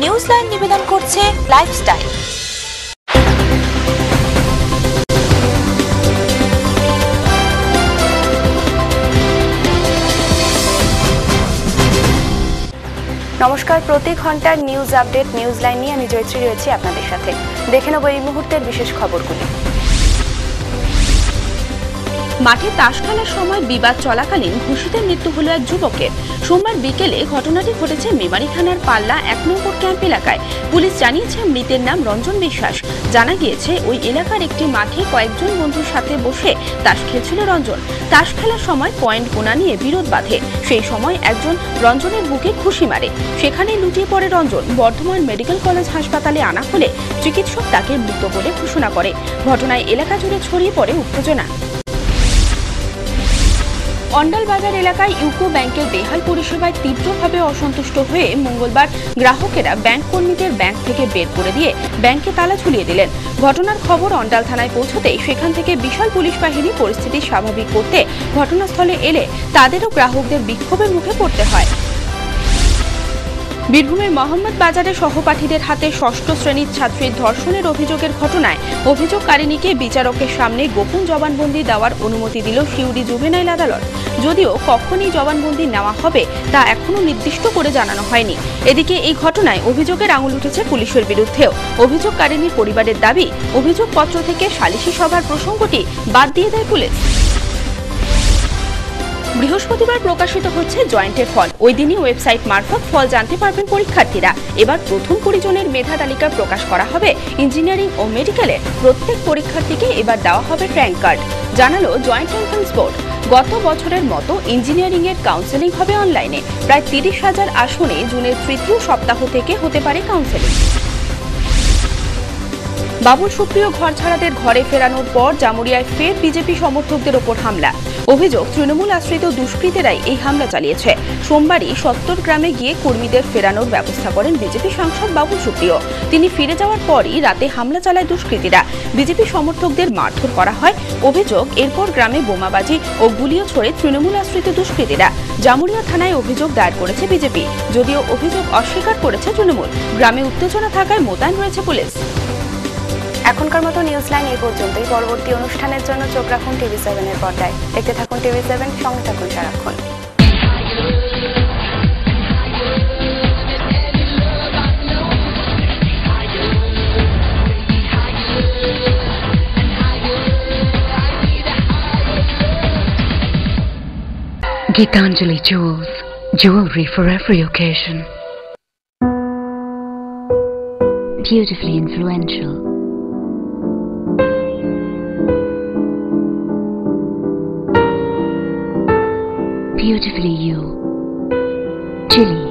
News line নিবেদন করছে lifestyle. নমস্কার, প্রতি ঘন্টার নিউজ আপডেট নিউজ লাইন নিয়ে আমি জয়শ্রী রয়েছি আপনাদের সাথে। দেখে নেব এই মুহূর্তের বিশেষ খবরগুলি। মাঠে তাস খেলার সময় বিবাদ চলাকালীন ঘুষিতে মৃত্যু হলো এক যুবকের। সোমবার বিকেলে ঘটনাটি ঘটেছে মেমারি থানার পাল্লা 1 নম্বর ক্যাম্প এলাকায়। পুলিশ জানিয়েছে মৃতের নাম রঞ্জন বিশ্বাস। জানা গিয়েছে ওই এলাকার একটি মাঠে কয়েকজন বন্ধুর সাথে বসে তাস খেলছিল রঞ্জন। তাস খেলার সময় পয়েন্ট গোনা নিয়ে বিরোধ বাধে। সেই সময় একজন রঞ্জনের বুকে ঘুষি মারে। সেখানে লুটিয়ে পড়ে রঞ্জন। বর্ধমান মেডিকেল কলেজ হাসপাতালে আনা হলে চিকিৎসক তাকে মৃত বলে ঘোষণা করে। ঘটনায় এলাকা জুড়ে ছড়িয়ে পড়ে উত্তেজনা। অন্ডাল বাজার এলাকায় ইউকো ব্যাংকের বেহাল পরিষেবায় তীব্রভাবে অসন্তুষ্ট হয়ে মঙ্গলবার গ্রাহকেরা ব্যাংক কর্মীদের ব্যাংক থেকে বের করে দিয়ে ব্যাংকে তালা ঝুলিয়ে দিলেন। ঘটনার খবর অন্ডাল থানায় পৌঁছতেই সেখান থেকে বিশাল পুলিশ বাহিনী পরিস্থিতি স্বাভাবিক করতে ঘটনাস্থলে এলে তাদেরও গ্রাহকদের বিক্ষোভের মুখে পড়তে হয়। বীরভূমের মোহাম্মদ বাজারে সহপাঠীদের হাতে ষষ্ঠ শ্রেণীর ছাত্রীর ধর্ষণের অভিযোগের ঘটনায় অভিযোগকারিণীকে বিচারকের সামনে গোপন জবানবন্দি দেওয়ার অনুমতি দিল সিউড়ি জুভেনাইল আদালত। যদিও কখনই জবানবন্দি নেওয়া হবে তা এখনো নির্দিষ্ট করে জানানো হয়নি। এদিকে এই ঘটনায় অভিযোগের আঙুল উঠেছে পুলিশের বিরুদ্ধেও। অভিযোগকারিণীর পরিবারের দাবি, অভিযোগপত্র থেকে সালিশি সভার প্রসঙ্গটি বাদ দিয়ে দেয় পুলিশ। বৃহস্পতিবার প্রকাশিত হচ্ছে জয়েন্টের ফল। ওই দিনই ওয়েবসাইট মারফত ফল জানতে পারবেন পরীক্ষার্থীরা। এবার প্রথম 20 জনের মেধা তালিকা প্রকাশ করা হবে। ইঞ্জিনিয়ারিং ও মেডিকেলে প্রত্যেক পরীক্ষার্থীকে এবার দেওয়া হবে র্যাঙ্ক কার্ড, জানালো জয়েন্ট এন্ট্রান্স বোর্ড। গত বছরের মতো ইঞ্জিনিয়ারিং এর কাউন্সেলিং হবে অনলাইনে। প্রায় 30,000 আসনে জুনের তৃতীয় সপ্তাহ থেকে হতে পারে কাউন্সেলিং। বাবুল সুপ্রিয় ঘর ছাড়াদের ঘরে ফেরানোর পর জামুরিয়ায় ফের বিজেপি সমর্থকদের ওপর হামলা। অভিযোগ, তৃণমূল আশ্রিত দুষ্কৃতীরাই এই হামলা চালিয়েছে। সোমবারই 70 গ্রামে গিয়ে কর্মীদের ফেরানোর ব্যবস্থা করেন বিজেপি সাংসদ বাবুল সুপ্রিয়। তিনি ফিরে যাওয়ার পরই রাতে হামলা চালায় দুষ্কৃতীরা। বিজেপি সমর্থকদের মারধর করা হয়। অভিযোগ, এরপর গ্রামে বোমাবাজি ও গুলিও ছোড়ে তৃণমূল আশ্রিত দুষ্কৃতীরা। জামুরিয়া থানায় অভিযোগ দায়ের করেছে বিজেপি, যদিও অভিযোগ অস্বীকার করেছে তৃণমূল। গ্রামে উত্তেজনা থাকায় মোতায়েন রয়েছে পুলিশ। এখনকার মতো নিউজ লাইন এই পর্যন্তই। পরবর্তী অনুষ্ঠানের জন্য চোখ রাখুন TV7 এর পর্দায়। দেখতে থাকুন TV7, সঙ্গে থাকুন সারাক্ষণ। Gitanjali Jewels, jewelry for every occasion. Beautifully influential. Beautifully you. Chili.